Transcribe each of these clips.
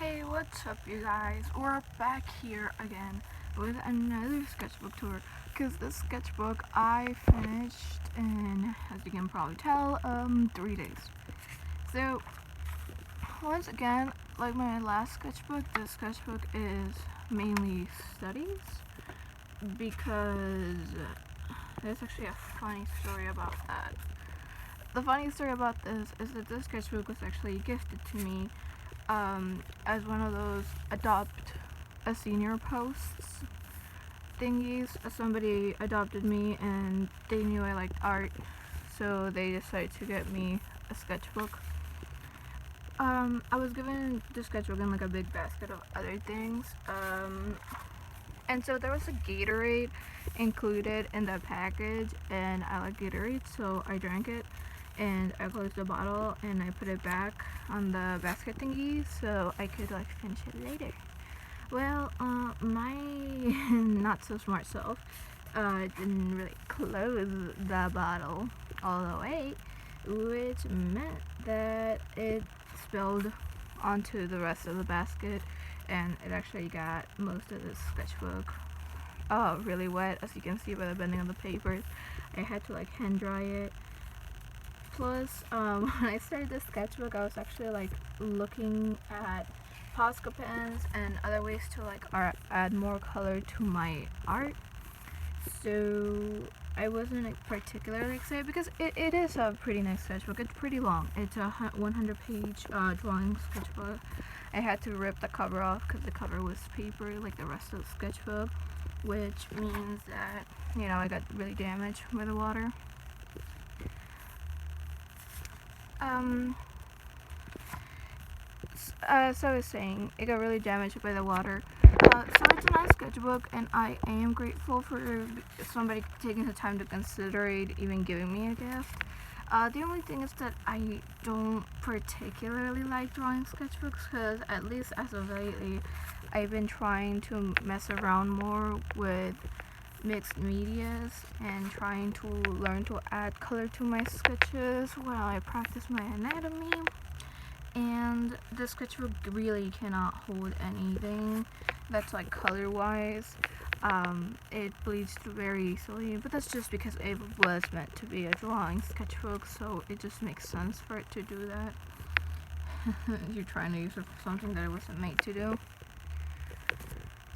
Hey, what's up you guys? We're back here again with another sketchbook tour because this sketchbook I finished in, as you can probably tell, 3 days. So once again, like my last sketchbook, this sketchbook is mainly studies because there's actually a funny story about that. The funny story about this is that this sketchbook was actually gifted to me as one of those adopt a senior posts thingies. Somebody adopted me and they knew I liked art, so they decided to get me a sketchbook. I was given the sketchbook in like a big basket of other things, and so there was a Gatorade included in the package, and I like Gatorade, so I drank it and I closed the bottle and I put it back on the basket thingy so I could like finish it later. Well, my not so smart self didn't really close the bottle all the way, which meant that it spilled onto the rest of the basket, and it actually got most of this sketchbook really wet, as you can see by the bending of the papers. I had to like hand dry it. Plus, when I started this sketchbook, I was actually like looking at Posca pens and other ways to like add more color to my art. So I wasn't like, particularly excited because it is a pretty nice sketchbook. It's pretty long. It's a 100-page drawing sketchbook. I had to rip the cover off because the cover was paper like the rest of the sketchbook, which means that, you know, I got really damaged by the water. So I was saying, it got really damaged by the water. So it's a nice sketchbook, and I am grateful for somebody taking the time to consider it, even giving me a gift. The only thing is that I don't particularly like drawing sketchbooks, because at least as of lately, I've been trying to mess around more with mixed medias and trying to learn to add color to my sketches while I practice my anatomy. And the sketchbook really cannot hold anything that's like color wise. It bleeds through very easily, but that's just because it was meant to be a drawing sketchbook, so it just makes sense for it to do that. You're trying to use it for something that it wasn't made to do.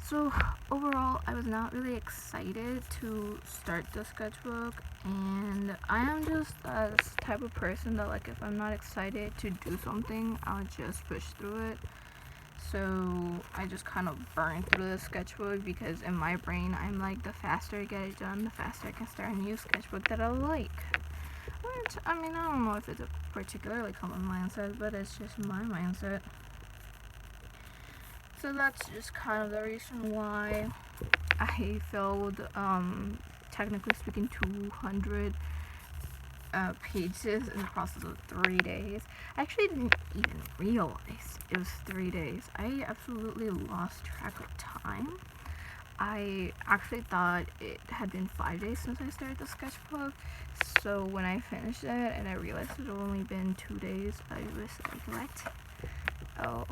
So overall, I was not really excited to start the sketchbook, and I am just a type of person that, like, if I'm not excited to do something, I'll just push through it. So I just kind of burned through the sketchbook because in my brain, I'm like, the faster I get it done, the faster I can start a new sketchbook that I like. Which, I mean, I don't know if it's a particularly common mindset, but it's just my mindset. So that's just kind of the reason why I filled, technically speaking, 200 pages in the process of 3 days. I actually didn't even realize it was 3 days. I absolutely lost track of time. I actually thought it had been 5 days since I started the sketchbook. So when I finished it and I realized it had only been 2 days, I was like, what? Oh,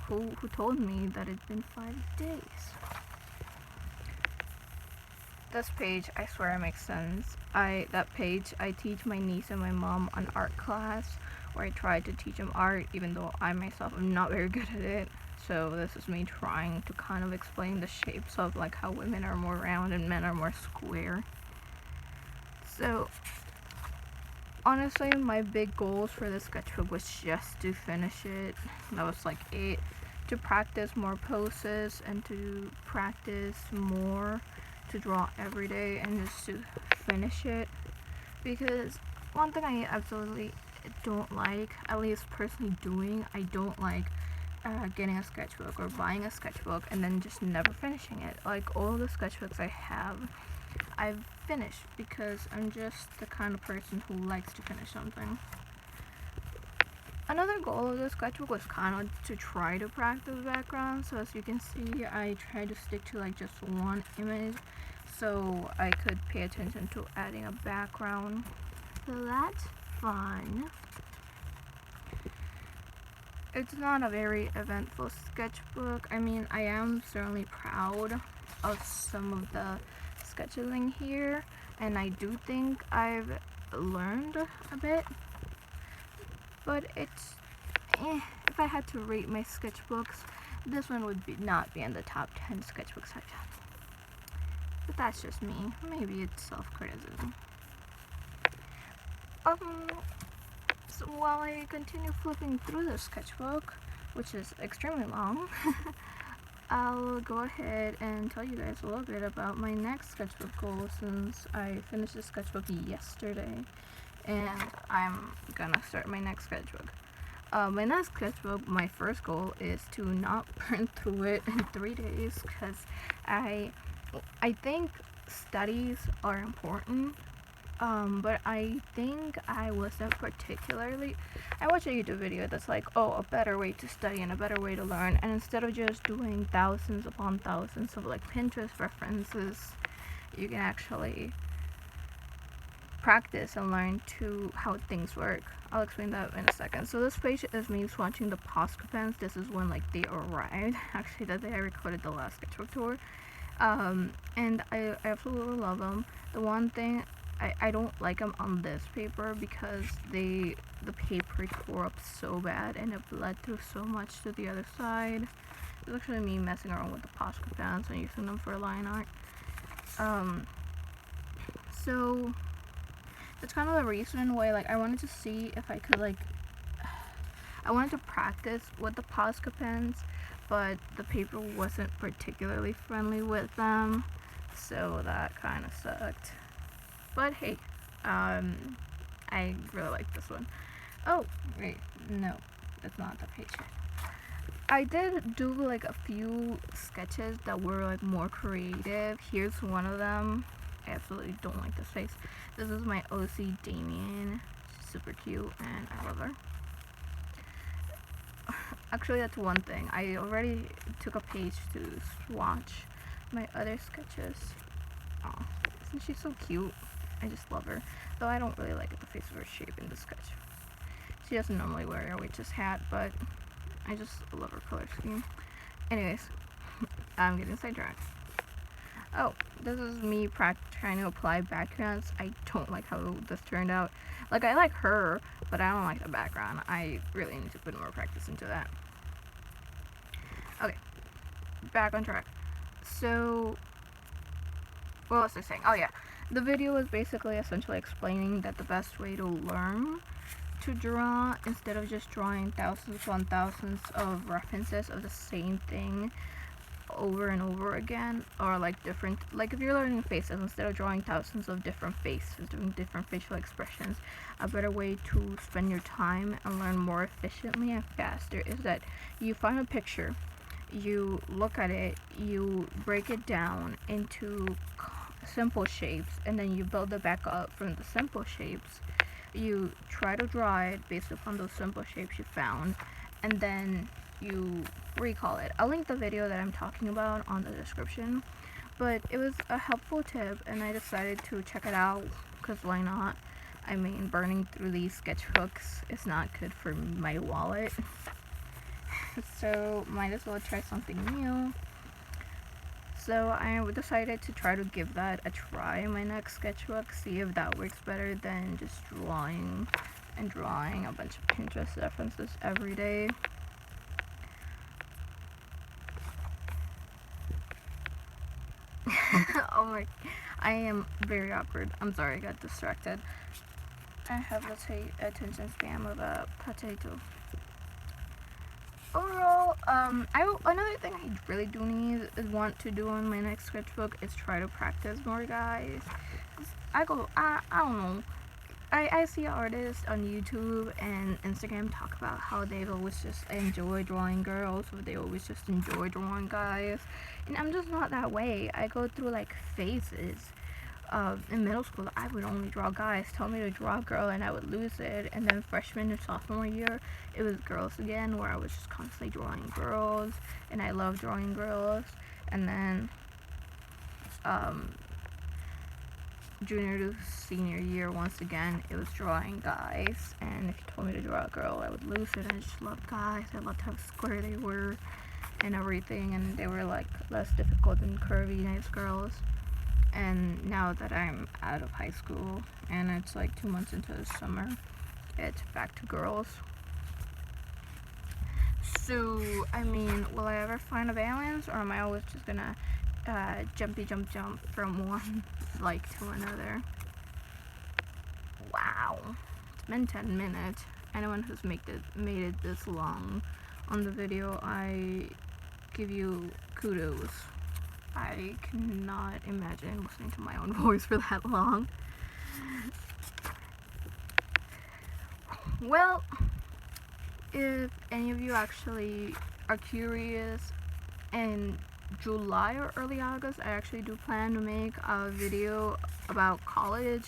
who told me that it'd been 5 days? This page, I swear it makes sense. That page, I teach my niece and my mom an art class where I try to teach them art, even though I myself am not very good at it. So this is me trying to kind of explain the shapes of like how women are more round and men are more square. So honestly, my big goals for the sketchbook was just to finish it. That was like it. To practice more poses and to practice more to draw every day and just to finish it. Because one thing I absolutely don't like, at least personally doing, I don't like getting a sketchbook or buying a sketchbook and then just never finishing it. Like all the sketchbooks I have, I've finished because I'm just the kind of person who likes to finish something. Another goal of the sketchbook was kind of to try to practice background. So as you can see, I tried to stick to like just one image so I could pay attention to adding a background. So that's fun. It's not a very eventful sketchbook. I mean, I am certainly proud of some of the scheduling here, and I do think I've learned a bit, but it's if I had to rate my sketchbooks, this one would not be in the top 10 sketchbooks I've done. But that's just me. Maybe it's self-criticism. So while I continue flipping through the sketchbook, which is extremely long, I'll go ahead and tell you guys a little bit about my next sketchbook goal, since I finished the sketchbook yesterday and I'm gonna start my next sketchbook. My next sketchbook, my first goal is to not burn through it in 3 days, because I think studies are important, but I think I wasn't particularly. I watched a YouTube video that's like, oh, a better way to study and a better way to learn, and instead of just doing thousands upon thousands of like Pinterest references, you can actually practice and learn to how things work. I'll explain that in a second. So this page is me swatching the Posca pens. This is when like they arrived, actually the day I recorded the last Sketchbook Tour, and I absolutely love them. The one thing I don't like them on this paper, because the paper tore up so bad and it bled through so much to the other side. It's actually me messing around with the Posca pens and using them for line art. So that's kind of the reason why, like, I wanted to see if I could, like, I wanted to practice with the Posca pens, but the paper wasn't particularly friendly with them, so that kind of sucked. But hey, I really like this one. Oh, wait, no, that's not the page yet. I did do like a few sketches that were like more creative. Here's one of them. I absolutely don't like this face. This is my OC Damien. She's super cute and I love her. Actually, that's one thing. I already took a page to swatch my other sketches. Oh, isn't she so cute? I just love her. Though I don't really like the face of her shape in the sketch. She doesn't normally wear a witch's hat, but I just love her color scheme. Anyways, I'm getting sidetracked. Oh, this is me trying to apply backgrounds. I don't like how this turned out. Like, I like her, but I don't like the background. I really need to put more practice into that. Okay, back on track. So, what was I saying? Oh yeah, the video was basically essentially explaining that the best way to learn to draw, instead of just drawing thousands upon thousands of references of the same thing over and over again, or like different, like if you're learning faces, instead of drawing thousands of different faces doing different facial expressions, a better way to spend your time and learn more efficiently and faster is that you find a picture, you look at it, you break it down into simple shapes, and then you build it back up from the simple shapes. You try to draw it based upon those simple shapes you found, and then you recall it. I'll link the video that I'm talking about on the description, but it was a helpful tip and I decided to check it out, because why not? I mean, burning through these sketchbooks is not good for my wallet. So might as well try something new. So I decided to try to give that a try in my next sketchbook, see if that works better than just drawing and drawing a bunch of Pinterest references every day. Oh my, I am very awkward. I'm sorry, I got distracted. I have a attention span of a potato. Overall, another thing I really do want to do on my next sketchbook is try to practice more, guys. I don't know. I see artists on YouTube and Instagram talk about how they've always just enjoyed drawing girls, or they always just enjoy drawing guys, and I'm just not that way. I go through like phases. In middle school, I would only draw guys. Tell me to draw a girl and I would lose it. And then freshman and sophomore year, it was girls again, where I was just constantly drawing girls, and I love drawing girls. And then junior to senior year, once again, it was drawing guys. And if you told me to draw a girl, I would lose it. I just loved guys. I loved how square they were and everything, and they were like less difficult than curvy, nice girls. And now that I'm out of high school and it's like 2 months into the summer, it's back to girls. So, I mean, will I ever find a balance, or am I always just gonna jump from one like to another? Wow, it's been 10 minutes. Anyone who's made it this long on the video, I give you kudos. I cannot imagine listening to my own voice for that long. Well, if any of you actually are curious, in July or early August, I actually do plan to make a video about college,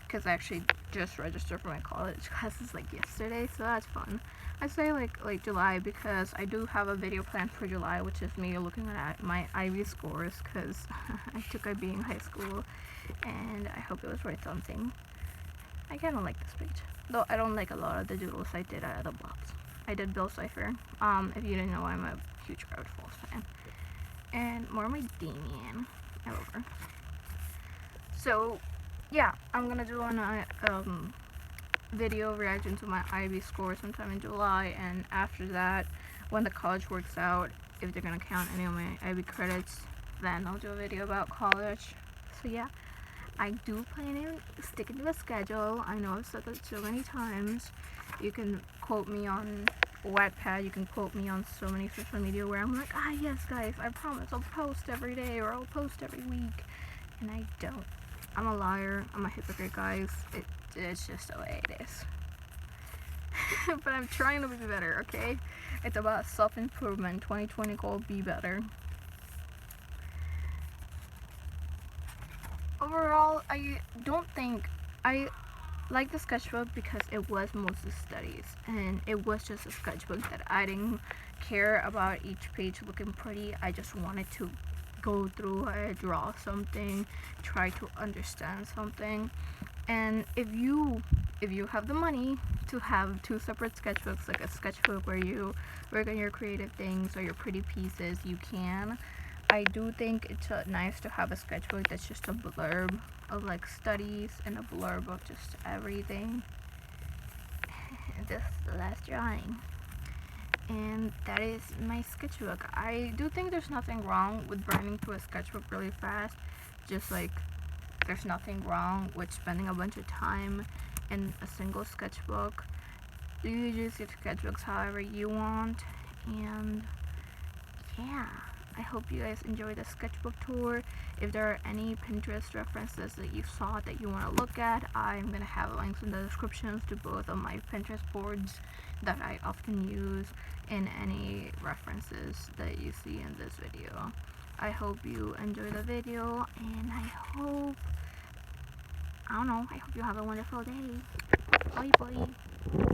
because I actually just registered for my college classes like yesterday, so that's fun. I say like July because I do have a video planned for July, which is me looking at my IB scores, because I took IB in high school and I hope it was worth something. I kind of like this page, though I don't like a lot of the doodles I did out of the blobs. I did Bill Cipher. If you didn't know, I'm a huge Gravity Falls fan. And more of my Damien. I love her. So, yeah, I'm gonna do a video reaction to my IB score sometime in July, and after that, when the college works out, if they're gonna count any of my IB credits, then I'll do a video about college. So yeah, I do plan on sticking to a schedule. I know I've said that so many times. You can quote me on Wattpad, you can quote me on so many social media where I'm like, yes guys, I promise I'll post every day, or I'll post every week, and I don't. I'm a liar, I'm a hypocrite, guys. It's just the way it is. But I'm trying to be better, okay? It's about self-improvement. 2020 goal, be better. Overall, I don't think I like the sketchbook because it was mostly studies, and it was just a sketchbook that I didn't care about each page looking pretty. I just wanted to go through it, draw something, try to understand something. And if you have the money to have two separate sketchbooks, like a sketchbook where you work on your creative things or your pretty pieces, you can. I do think it's nice to have a sketchbook that's just a blurb of like studies and a blurb of just everything. This is the last drawing, and that is my sketchbook. I do think there's nothing wrong with burning through a sketchbook really fast, just like there's nothing wrong with spending a bunch of time in a single sketchbook. You use your sketchbooks however you want, and yeah, I hope you guys enjoy the sketchbook tour. If there are any Pinterest references that you saw that you want to look at, I'm going to have links in the descriptions to both of my Pinterest boards that I often use, and any references that you see in this video. I hope you enjoy the video, and I hope you have a wonderful day. Bye bye.